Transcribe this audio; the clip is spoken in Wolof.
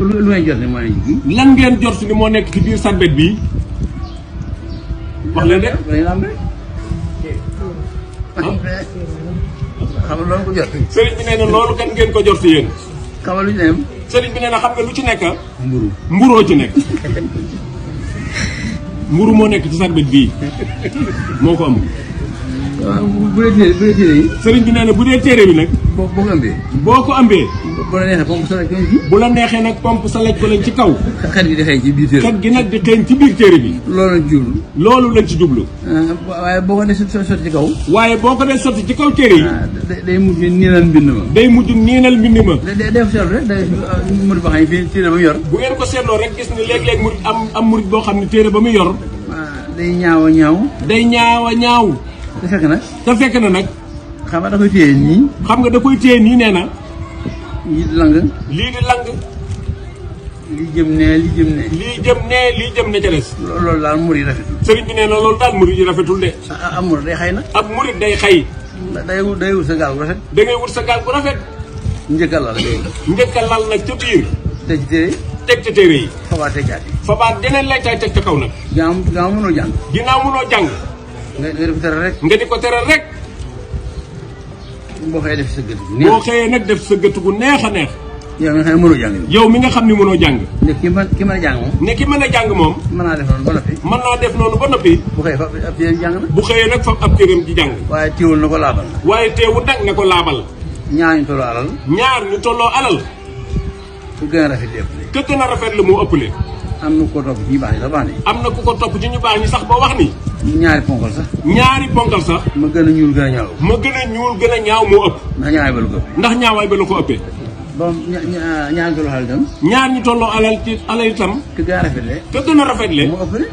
lu ngay jot ni moo nekk ci lan ngeen jot ni moo nekk ci biir sarbet bii wax leen de xam nga loolu ko jot sëriñ bi nee na loolu kan ngeen ko jot si yéen xam nga lu ñu ne sëriñ bi nee na xam nga lu ci nekk mburu mburoo ci nekk mburu moo nekk ci sarbet bii moo ko am waaw bu dee téere yi sëriñ bi nee na bu dee téere bi nag boo ko ambee boo ko ambee bu la neexee pompe sa lañ ci bu la neexee nag pompe sa laj ko lañ ci kaw xet gi di xëy ci biir téere xet gi nag di xeeñ ci biir téere bi loolu lañ jublu loolu lañ ci jublu waaye boo ko dee sotti ci kaw waaye boo ko dee sotti ci kaw téere yi day mujj niinal mbind ma day mujj niinal mbind ma def seetlu rek day murid boo xam ne fii téere ba mu yor bu ngeen ko seetloo rek gis ni léeg-léeg murid am murid boo xam ne téere ba mu yor day ñaaw a ñaaw day ñaaw a ñaaw te fekk nag nag xam nga da koy téye nii xam nga da koy téye nii nee na lii di lang lii di lang lii jëm ne lii jëm ne lii jëm ne lii jëm ne ca des loolu daal murid yi rafetul sëriñ bi nee na loolu daal murid yi rafetul de am murid day xëy na ab murid day xëy day wut sa gaal bu rafet da ngay wut sa gaal bu rafet njëkkal lal njëkka lal nag ca biir teg ci téere teg ca téere yi fabaat teggaat yi fabaat deneen lay tay teg ca kaw nag gaa mënoo jàng ginnaaw mënoo jàng nga di ko tere rek nga di ko tere rek boo xëyee def sa gët boo xëyee nag def sa gët gu neex a neex yow mi nga xam ne mënoo jàng yow mi nga xam ni mënoo jàng ne ki mën a jàng moom ne ki mën a jàng moom mën naa def noonu ba noppi mën naa def noonu ba noppi bu xëyee fa ab téere jàng na bu xëyee nag fab ab téeram ji jàng waaye teewul na ko laabal waaye teewul nag ne ko laabal ñaar ñu tolloo alal ñaar ñu tolloo alal ku gën a rafet li ëppale ka gën a rafet la moo ëppale am na ko topp ci ñu baax ni sax baax ni am na ku ko topp ci ñu baax ñi sax ba wax ni ñaari ponkal sax ñaari ponkal sax ma gën a ñuul gën a ñaaw ma gën a ñuul gën a ñaaw moo ëpp ndax ñaari ba lu ko ëpp ndax ñaawaay ba la ko ëppee ba ñaar ñu tolloo alal itam ñaar ñu tolloo alal ci alal itam ku gën a rafet le ka gën a rafet le mu ëppale